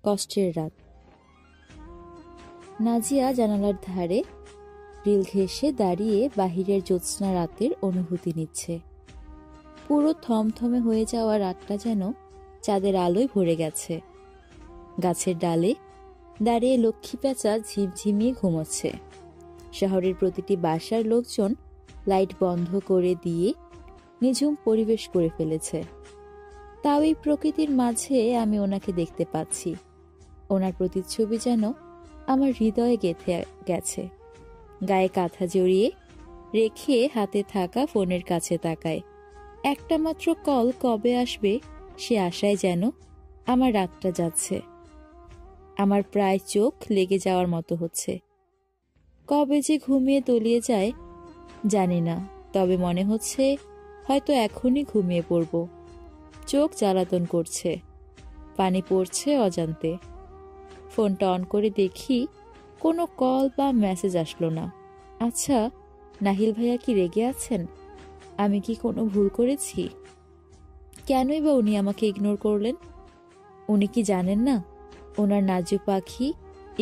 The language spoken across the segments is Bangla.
কষ্টের রাত। নাজিয়া জানালার ধারে গ্রিল ঘেঁষে দাঁড়িয়ে বাহিরের জ্যোৎস্না রাতের অনুভূতি নিচ্ছে। পুরো থমথমে হয়ে যাওয়া রাতটা যেন চাঁদের আলোয় ভরে গেছে। গাছের ডালে দাঁড়িয়ে লক্ষ্মী পেঁচা ঝিমঝিমিয়ে ঘুমোচ্ছে। শহরের প্রতিটি বাসার লোকজন লাইট বন্ধ করে দিয়ে নিঝুম পরিবেশ করে ফেলেছে। তাও এই প্রকৃতির মাঝে আমি ওনাকে দেখতে পাচ্ছি। ওনার প্রতিচ্ছবি যেন আমার হৃদয়ে গেঁথে গেছে। গায়ে কাঁথা জড়িয়ে রেখে হাতে থাকা ফোনের কাছে তাকায়। একটা মাত্র কল কবে আসবে সে আশায় যেন আমার রাতটা যাচ্ছে। আমার প্রায় চোখ লেগে যাওয়ার মতো হচ্ছে। কবে যে ঘুমিয়ে তলিয়ে যায় জানি না, তবে মনে হচ্ছে হয়তো এখনই ঘুমিয়ে পড়ব। চোখ জ্বালাতন করছে, পানি পড়ছে অজান্তে। ফোনটা অন করে দেখি কোনো কল বা মেসেজ আসলো না। আচ্ছা, নাহিল ভাইয়া কি রেগে আছেন? আমি কি কোনো ভুল করেছি? কেনই বা উনি আমাকে ইগনোর করলেন? উনি কি জানেন না ওনার নাজু পাখি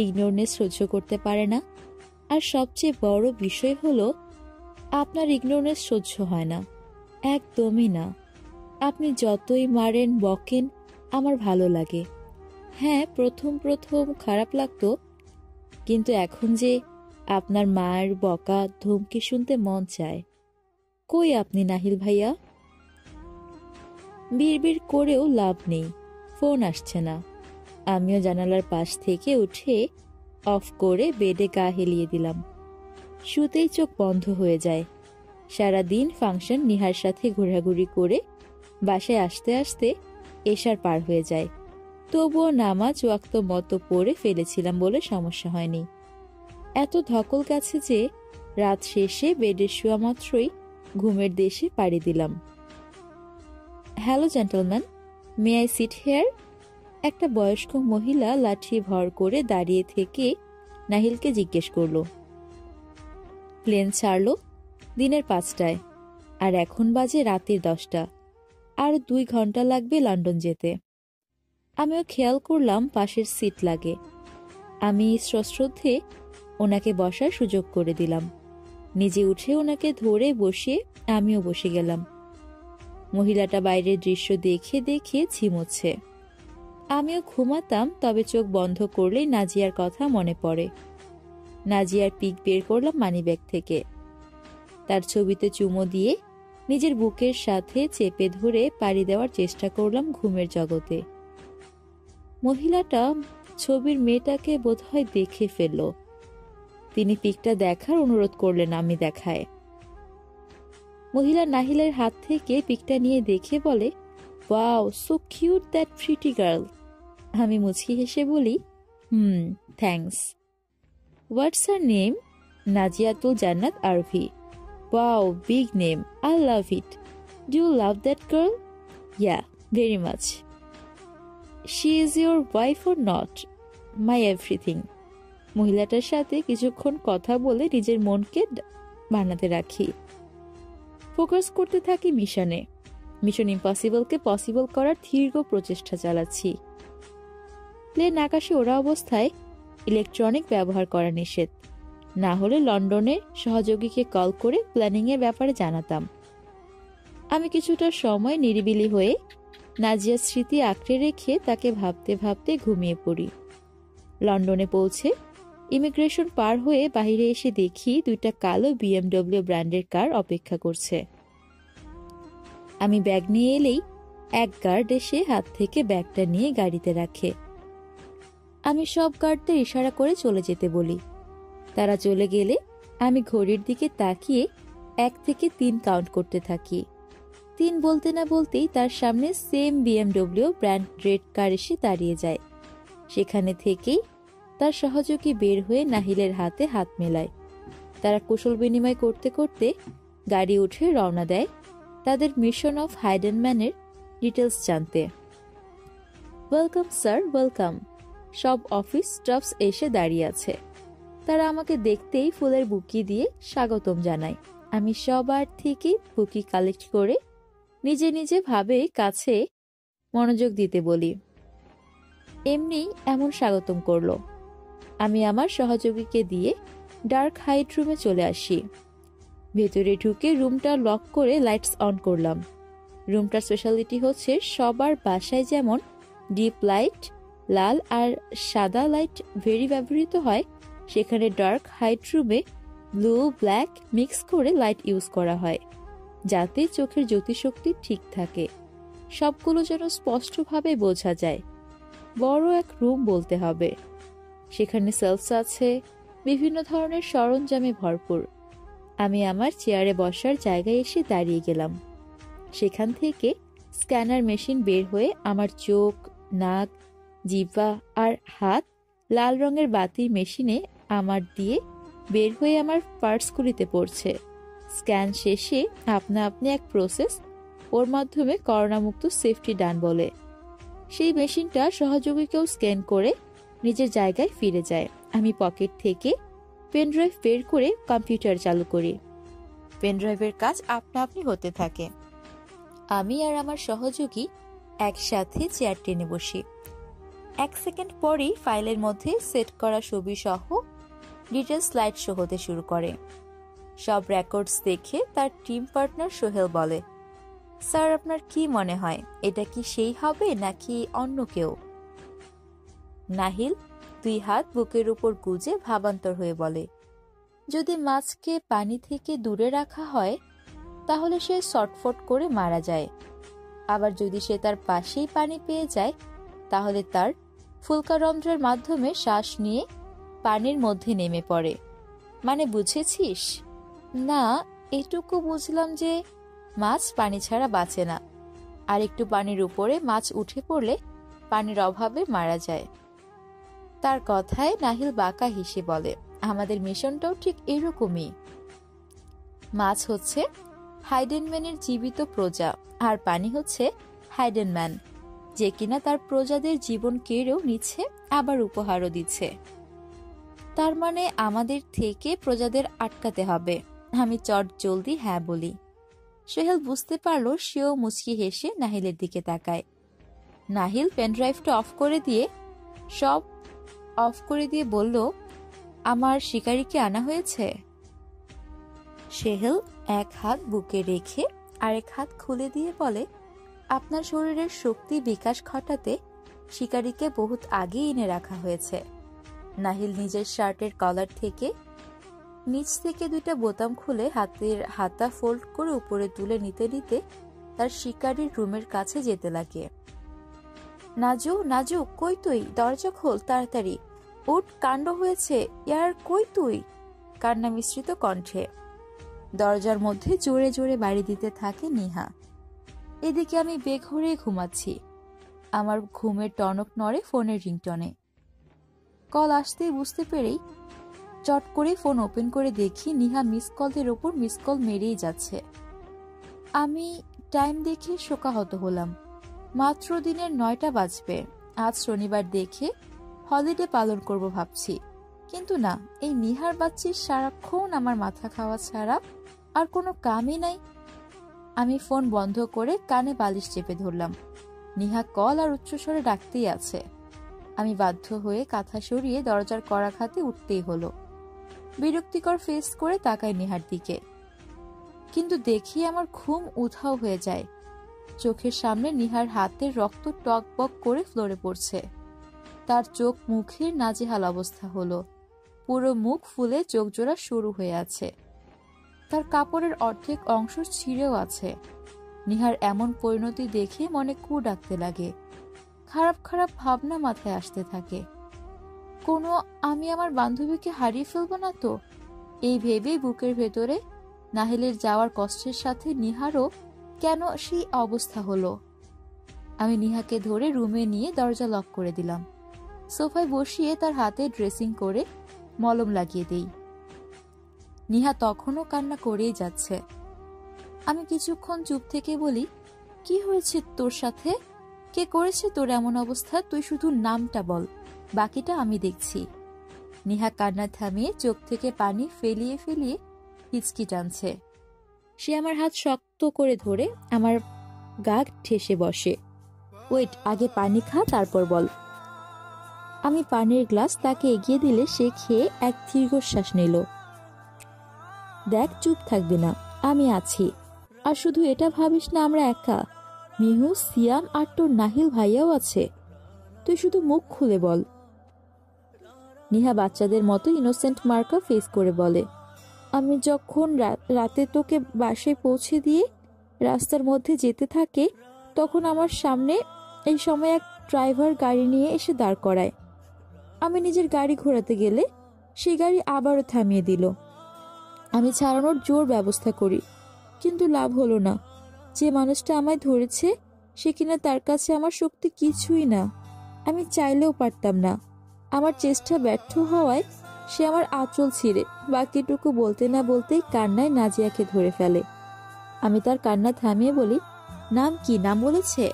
ইগনোরনেস সহ্য করতে পারে না? আর সবচেয়ে বড় বিষয় হলো আপনার ইগনোরনেস সহ্য হয় না, একদমই না। আপনি যতই মারেন বকেন আমার ভালো লাগে। হ্যাঁ, প্রথম প্রথম খারাপ লাগতো, কিন্তু এখন যে আপনার মায়ের বকা ধমকি শুনতে মন চায়। কই আপনি নাহিল ভাইয়া? বিড়বিড় করেও লাভ নেই, ফোন আসছে না। আমিও জানালার পাশ থেকে উঠে অফ করে বেডে গা হেলিয়ে দিলাম। শুতেই চোখ বন্ধ হয়ে যায়। সারাদিন ফাংশন নিহার সাথে ঘোরাঘুরি করে বাসায় আসতে আসতে এশার পার হয়ে যায়। তবুও নামাজ ওয়াক্ত মতো পড়ে ফেলেছিলাম বলে সমস্যা হয়নি। এত ধকল গেছে যে রাত শেষে বেডে শোয়া মাত্রই ঘুমের দেশে পাড়ি দিলাম। Hello gentleman, may I sit here? একটা বয়স্ক মহিলা লাঠি ভর করে দাঁড়িয়ে থেকে নাহিলকে জিজ্ঞেস করল। প্লেন ছাড়ল দিনের 5টায়, আর এখন বাজে রাতের 10টা। আর 2 ঘন্টা লাগবে লন্ডন যেতে। আমিও খেয়াল করলাম পাশের সিট লাগে। আমি সশ্রদ্ধে ওনাকে বসার সুযোগ করে দিলাম। নিজে উঠে ওনাকে ধরে বসিয়ে আমিও বসে গেলাম। মহিলাটা বাইরের দৃশ্য দেখে দেখে ঝিমোচ্ছে। আমিও ঘুমাতাম, তবে চোখ বন্ধ করলেই নাজিয়ার কথা মনে পড়ে। নাজিয়ার পিক বের করলাম মানিব্যাগ থেকে। তার ছবিতে চুমো দিয়ে নিজের বুকের সাথে চেপে ধরে পাড়ি দেওয়ার চেষ্টা করলাম ঘুমের জগতে। মহিলাটা ছবির মেয়েটাকে বোধহয় দেখে ফেলল। তিনি পিকটা দেখার অনুরোধ করলেন আমি দেখায়। মহিলা নাহিলের হাত থেকে পিকটা নিয়ে দেখে বলে, wow, so cute that pretty girl. আমি মুচকি হেসে বলি, thanks. What's her name? Naziatul Jannat Arvi. Wow, big name, I love it. Do you love that girl? Yeah, very much. She is your wife or not? My everything. মহিলাটার সাথে কিছুক্ষণ কথা বলে নিজের মনকে বানাতে রাখি। ফোকাস করতে থাকি মিশনে। মিশন ইম্পসিবলকে পসিবল করার দীর্ঘ প্রচেষ্টা চালাচ্ছি। প্লেন আকাশে ওড়া অবস্থায় ইলেকট্রনিক ব্যবহার করা নিষেধ, না হলে লন্ডনের সহযোগীকে কল করে প্ল্যানিংয়ের ব্যাপারে জানাতাম। আমি কিছুটা সময় নিরিবিলি হয়ে নাজিয়ার স্মৃতি আঁকড়ে রেখে তাকে ভাবতে ভাবতে ঘুমিয়ে পড়ি। লন্ডনে পৌঁছে ইমিগ্রেশন পার হয়ে বাইরে এসে দেখি 2টা কালো BMW ব্র্যান্ডের কার অপেক্ষা করছে। আমি ব্যাগ নিয়ে এলেই এক গার্ড এসে হাত থেকে ব্যাগটা নিয়ে গাড়িতে রাখে। আমি সব গার্ডদের ইশারা করে চলে যেতে বলি। তারা চলে গেলে আমি ঘড়ির দিকে তাকিয়ে 1 থেকে 3 কাউন্ট করতে থাকি। 3 বলতে না বলতেই তার সামনে সেম BMW ব্র্যান্ড রেড কার এসে দাঁড়িয়ে যায়। সেখানে থেকেই তার সহযোগী বের হয়ে নাহিলের হাতে হাত মেলায়। তারা কুশল বিনিময় করতে করতে গাড়ি উঠে রওনা দেয় তাদের মিশন অফ হাইডেনম্যানের ডিটেলস জানতে। Welcome sir, welcome. সব অফিস স্টাফস এসে দাঁড়িয়ে আছে। তারা আমাকে দেখতেই ফুলের বুকি দিয়ে স্বাগতম জানায়। আমি সবার থেকে বুকি কালেক্ট করে নিজে নিজে ভাবে কাছে মনোযোগ দিতে বলি। এমনি এমন স্বাগতম করলো। আমি আমার সহযোগীকে দিয়ে ডার্ক হাইট রুমে চলে আসি। ভেতরে ঢুকে রুমটা লক করে লাইটস অন করলাম। রুমটার স্পেশালিটি হচ্ছে সবার বাসায় যেমন ডিপ লাইট, লাল আর সাদা লাইট ভেরি ব্যবহৃত হয়, সেখানে ডার্ক হাইট রুমে ব্লু ব্ল্যাক মিক্স করে লাইট ইউজ করা হয়, যাতে চোখের জ্যোতিশক্তি ঠিক থাকে, সবগুলো যেন স্পষ্টভাবে বোঝা যায়। বড় এক রুম বলতে হবে। সেখানে সেলস আছে, বিভিন্ন ধরনের সরঞ্জামে ভরপুর। আমি আমার চেয়ারে বসার জায়গায় এসে দাঁড়িয়ে গেলাম। সেখান থেকে স্ক্যানার মেশিন বের হয়ে আমার চোখ, নাক, জিহ্বা আর হাত লাল রঙের বাতির মেশিনে আমার দিয়ে বের হয়ে আমার পার্টসগুলিতে পড়ছে। স্ক্যান শেষে আপনা আপনি এক প্রসেস, ওর মাধ্যমে করোনামুক্ত সেফটি ডান বলে। সেই মেশিনটা সহযোগীকেও স্ক্যান করে নিজের জায়গায় ফিরে যায়। আমি পকেট থেকে পেনড্রাইভ বের করে কম্পিউটার চালু করি। পেনড্রাইভের কাজ আপনা আপনি হতে থাকে। আমি আর আমার সহযোগী একসাথে চেয়ার টেনে বসি। 1 সেকেন্ড পরেই ফাইলের মধ্যে সেট করা ছবি সহ ডিটেল স্লাইড শো হতে শুরু করে। সব রেকর্ডস দেখে তার টিম পার্টনার সোহেল বলে, স্যার আপনার কি মনে হয়, এটা কি সেই হবে নাকি অন্য কেউ? নাহিল 2 হাত বুকের উপর গুজে ভাবান্তর হয়ে বলে, যদি মাছকে পানি থেকে দূরে রাখা হয় তাহলে সে শটফট করে মারা যায়, আবার যদি সে তার পাশেই পানি পেয়ে যায় তাহলে তার ফুলকারন্ধ্রের মাধ্যমে শ্বাস নিয়ে পানির মধ্যে নেমে পড়ে। মানে বুঝেছিস? না, এটুকু বুঝলাম যে মাছ পানি ছাড়া বাঁচে না, আর একটু পানির উপরে মাছ উঠে পড়লে পানির অভাবে মারা যায়। তার কথায় নাহিল বাঁকা হেসে বলে, আমাদের মিশনটাও ঠিক এরকমই। মাছ হচ্ছে হাইডেনম্যানের জীবিত প্রজা, আর পানি হচ্ছে হাইডেনম্যান, যে কিনা তার প্রজাদের জীবন কেড়েও নিচ্ছে, আবার উপহারও দিচ্ছে। তার মানে আমাদের থেকে প্রজাদের আটকাতে হবে। আমি চট জলদি হ্যাঁ বলি। সোহেল বুঝতে পারলো, সেও মুচকি হেসে নাহিলের দিকে তাকায়। নাহিল পেনড্রাইভটা সব অফ করে দিয়ে বলল, আমার শিকারীকে আনা হয়েছে? সোহেল এক হাত বুকে রেখে আরেক হাত খুলে দিয়ে বলে, আপনার শরীরের শক্তি বিকাশ ঘটাতে শিকারীকে বহুত আগেই এনে রাখা হয়েছে। নাহিল নিজের শার্টের কলার থেকে নিচ থেকে 2টা বোতাম খুলে হাতের হাতা ফোল্ড করে উপরে তুলে নিতে নিতে তার শিকারীর রুমের কাছে যেতে লাগে। নাজু নাজু, কই তুই? দরজা খোল তাড়াতাড়ি, উঠ, কাণ্ড হয়েছে, ইয়ার কই তুই? কান্না মিশ্রিত কণ্ঠে দরজার মধ্যে জোরে জোরে বাড়ি দিতে থাকে নিহা। এদিকে আমি বেঘোরে ঘুমাচ্ছি। আমার ঘুমের টনক নড়ে ফোনের রিংটনে। কল আসতেই বুঝতে পেরেই চট করে ফোন ওপেন করে দেখি নিহা মিস কলের ওপর মিস কল মেরেই যাচ্ছে। আমি টাইম দেখে শোকাহত হলাম। মাত্র দিনের 9টা বাজবে। আজ শনিবার দেখে হলিডে পালন করব ভাবছি, কিন্তু না, এই নিহার বাচ্চির সারাক্ষণ আমার মাথা খাওয়া ছাড়া আর কোনো কামই নাই। আমি ফোন বন্ধ করে কানে বালিশ চেপে ধরলাম। নিহা কল আর উচ্চস্বরে ডাকতেই আছে। আমি বাধ্য হয়ে কাঁথা সরিয়ে দরজার কড়াঘাতে উঠতেই হলো। বিরক্তিকর ফেস করে তাকাই নিহার দিকে, কিন্তু দেখি আমার ঘুম উধাও হয়ে যায়। চোখের সামনে নিহার হাতের রক্ত টকবক করে ফ্লোরে পড়ছে। তার চোখ মুখের নাজেহাল অবস্থা হলো, পুরো মুখ ফুলে চোখ জোড়া শুরু হয়ে আছে। তার কাপড়ের অর্ধেক অংশ ছিঁড়েও আছে। নিহার এমন পরিণতি দেখে মনে কু ডাকতে লাগে। খারাপ খারাপ ভাবনা মাথায় আসতে থাকে। আমি আমার বান্ধবীকে হারিয়ে ফেলবো না তো? এই ভেবেই বুকের ভেতরে নাহিলের যাওয়ার কষ্টের সাথে নিহারও কেন সেই অবস্থা হলো। আমি নিহাকে ধরে রুমে নিয়ে দরজা লক করে দিলাম। সোফায় বসিয়ে তার হাতে ড্রেসিং করে মলম লাগিয়ে দেই। নিহা তখনও কান্না করেই যাচ্ছে। আমি কিছুক্ষণ চুপ থেকে বলি, কি হয়েছে তোর সাথে? কে করেছে তোর এমন অবস্থা? তুই শুধু নামটা বল, বাকিটা আমি দেখছি। নিহা কান্না থামিয়ে চোখ থেকে পানি ফেলিয়ে ফেলিয়ে হিচকি টানছে। সে আমার হাত শক্ত করে ধরে আমার গা ঠেসে বসে। ওয়েট, আগে পানি খা, তারপর বল। আমি পানির গ্লাস তাকে এগিয়ে দিলে সে খেয়ে এক দীর্ঘশ্বাস নিল। দেখ, চুপ থাকবি না, আমি আছি। আর শুধু এটা ভাবিস না আমরা একা, মিহু, সিয়াম আর তোর নাহিল ভাইয়াও আছে। তুই শুধু মুখ খুলে বল। নিহা বাচ্চাদের মতো ইনোসেন্ট মার্কা ফেস করে বলে, আমি যখন রাতে তোকে বাসায় পৌঁছে দিয়ে রাস্তার মধ্যে যেতে থাকে, তখন আমার সামনে এই সময় এক ড্রাইভার গাড়ি নিয়ে এসে দাঁড় করায়। আমি নিজের গাড়ি ঘোরাতে গেলে সেই গাড়ি আবারও থামিয়ে দিল। আমি ছাড়ানোর জোর ব্যবস্থা করি, কিন্তু লাভ হলো না। যে মানুষটা আমায় ধরেছে সে কিনা তার কাছে আমার শক্তি কিছুই না। আমি চাইলেও পারতাম না। আমার চেষ্টা ব্যর্থ হওয়ায় সে আমার আঁচল ছিঁড়ে বাকিটুকু বলতে না বলতেই কান্নায় নাজিয়াকে ধরে ফেলে। আমি তার কান্না থামিয়ে বলি, নাম কি? নাম বলেছে?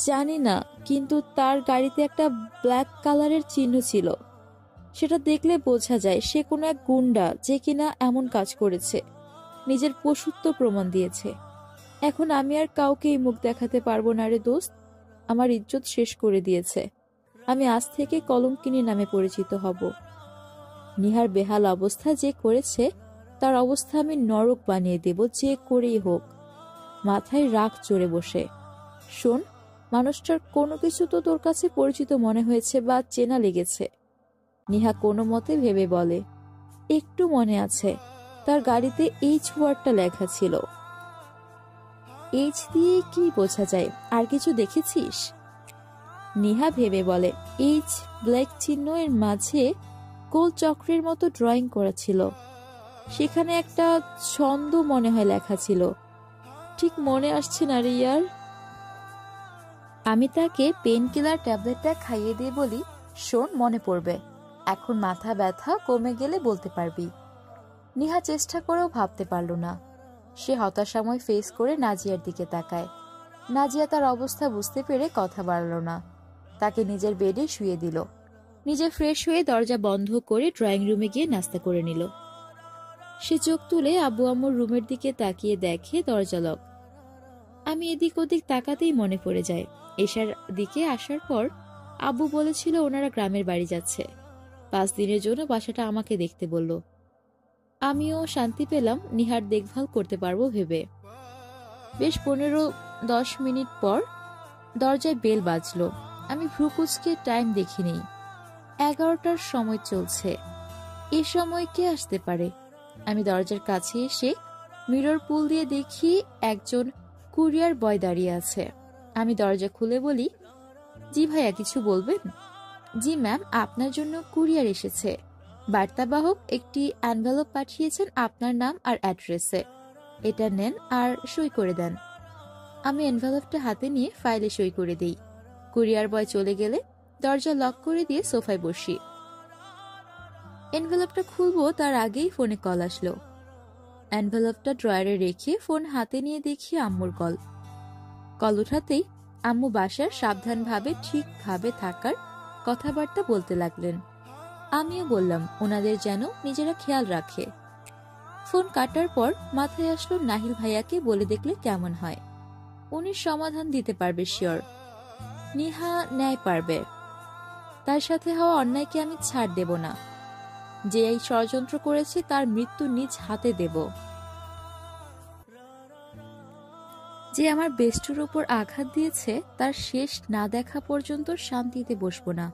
জানি না, কিন্তু তার গাড়িতে একটা ব্ল্যাক কালারের চিহ্ন ছিল। সেটা দেখলে বোঝা যায় সে কোনো এক গুন্ডা যে কিনা এমন কাজ করেছে, নিজের পশুত্ব প্রমাণ দিয়েছে। এখন আমি আর কাউকে এই মুখ দেখাতে পারবো না রে দোস্ত। আমার ইজ্জত শেষ করে দিয়েছে। আমি আজ থেকে কলঙ্কিনী নামে পরিচিত হব। নিহার বেহাল অবস্থা যে করেছে তার অবস্থা আমি নরক বানিয়ে দেব, যে করেই হোক। মাথায় রাগ চড়ে বসে, শোন, মানুষটার কোনো কিছু তো তোর কাছে পরিচিত মনে হয়েছে বা চেনা লেগেছে। নিহা কোনো মতে ভেবে বলে, একটু মনে আছে, তার গাড়িতে এইচ ওয়ার্ডটা লেখা ছিল। এইচ দিয়ে কি বোঝা যায়? আর কিছু দেখেছিস? নিহা ভেবে বলে, এইচ ব্ল্যাক চিহ্ন এর মাঝে গোল চক্রের মতো ড্রয়িং করা ছিল। সেখানে একটা ছন্দ মনে হয় লেখা ছিল। ঠিক মনে আসছে না রে ইয়ার। আমি তাকে পেন কিলার ট্যাবলেটটা খাইয়ে দিয়ে বলি, শোন, মনে পড়বে। এখন মাথা ব্যথা কমে গেলে বলতে পারবি। নিহা চেষ্টা করেও ভাবতে পারল না। সে হতাশাময় ফেস করে নাজিয়ার দিকে তাকায়। নাজিয়া তার অবস্থা বুঝতে পেরে কথা বাড়ল না। তাকে নিজের বেডে শুয়ে দিল। নিজে ফ্রেশ হয়ে দরজা বন্ধ করে ড্রয়িং রুমে গিয়ে নাস্তা করে নিল। সে চোখ তুলে আব্বু আম্মুর রুমের দিকে তাকিয়ে দেখে দরজা লক। আমি এদিক ওদিক তাকাতেই মনে পড়ে যায়, এশার দিকে আসার পর আব্বু বলেছিল ওনারা গ্রামের বাড়ি যাচ্ছে। 5 দিনের জন্য বাসাটা আমাকে দেখতে বলল। আমিও শান্তি পেলাম, নিহার দেখভাল করতে পারবো ভেবে। বেশ 15-10 মিনিট পর দরজায় বেল বাজলো। আমি ভ্রুকুচকে টাইম দেখিনি। 11টার সময় চলছে। এ সময় কে আসতে পারে? আমি দরজার কাছে এসে মিরর পুল দিয়ে দেখি একজন কুরিয়ার বয় দাঁড়িয়ে আছে। আমি দরজা খুলে বলি, জি ভাইয়া, কিছু বলবেন? জি ম্যাম, আপনার জন্য কুরিয়ার এসেছে। বার্তাবাহক একটি এনভেলপ পাঠিয়েছেন আপনার নাম আর অ্যাড্রেসে। এটা নেন আর সই করে দেন। আমি এনভেলপটা হাতে নিয়ে ফাইলে সই করে দেই। কুরিয়ার বয় চলে গেলে দরজা লক করে দিয়ে সোফায় বসি। এনভেলপটা খুলবো তার আগেই ফোনে কল আসলো। এনভেলপটা ড্রয়ারে রেখে ফোন হাতে নিয়ে দেখি আম্মুর কল। কল উঠাতেই আম্মু বাসার সাবধানভাবে ঠিকভাবে থাকার কথাবার্তা বলতে লাগলেন। আমিও বললাম ওনাদের যেন নিজেরা খেয়াল রাখে। ফোন কাটার পর মাথায় আসলো নাহিল ভাইয়াকে বলে দেখলে কেমন হয়। উনি সমাধান দিতে পারবে শিওর। নিহা ন্যায় পারবে। তার সাথে হওয়া অন্যায়কে আমি ছাড় দেব না। যে এই ষড়যন্ত্র করেছে তার মৃত্যু নিজ হাতে দেব। যে আমার বেস্টের উপর আঘাত দিয়েছে তার শেষ না দেখা পর্যন্ত শান্তিতে বসবো না।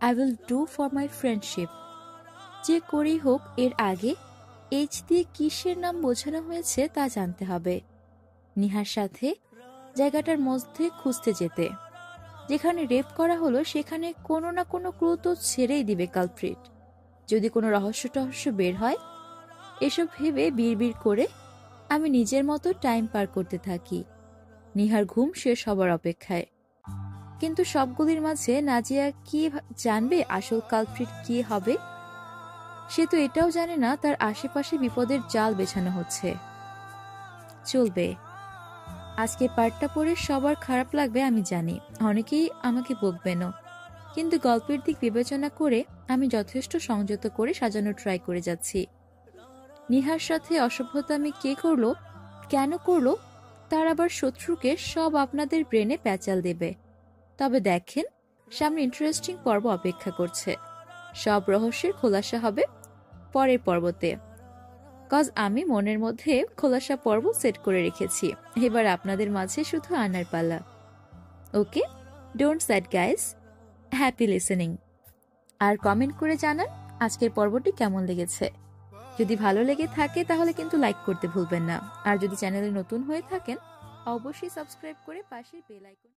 I will do for my friendship. যে করেই হোক এর আগে এইচ দিয়ে কিসের নাম বোঝানো হয়েছে তা জানতে হবে। নিহার সাথে জায়গাটার মধ্যে খুঁজতে যেতে। যেখানে রেপ করা হলো সেখানে কোনো না কোনো ক্লু তো ছেড়েই দিবে কালপ্রিট। যদি কোনো রহস্য টহস্য বের হয়। এসব ভেবে বিড়বিড় করে আমি নিজের মতো টাইম পার করতে থাকি, নিহার ঘুম শেষ হবার অপেক্ষায়। কিন্তু সবগুলির মাঝে নাজিয়া কি জানবে আসল কালপ্রিট কি হবে? সে তো এটাও জানে না তার আশেপাশে বিপদের জাল বেছানো হচ্ছে। চলবে, আজকে পার্টটা পড়ে সবার খারাপ লাগবে আমি জানি, অনেকেই আমাকে বকবেনও, কিন্তু গল্পের দিক বিবেচনা করে আমি যথেষ্ট সংযত করে সাজানো ট্রাই করে যাচ্ছি। নিহার সাথে অসভ্যতা আমি কে করলো, কেন করলো, তার আবার শত্রুকে সব আপনাদের ব্রেনে প্যাচাল দেবে। তবে দেখেন সামনে ইন্টারেস্টিং পর্ব অপেক্ষা করছে। সব রহস্যের খোলাসা হবে পরের পর্বতে। কজ আমি মনের মধ্যে খোলাসা পর্ব সেট করে রেখেছি। এবার আপনাদের মাঝে শুধু আনার পালা। Okay, don't sad guys, happy listening. আর কমেন্ট করে জানান আজকের পর্বটি কেমন লেগেছে। যদি ভালো লেগে থাকে তাহলে কিন্তু লাইক করতে ভুলবেন না। আর যদি চ্যানেলে নতুন হয়ে থাকেন অবশ্যই সাবস্ক্রাইব করে পাশের বেল আইকন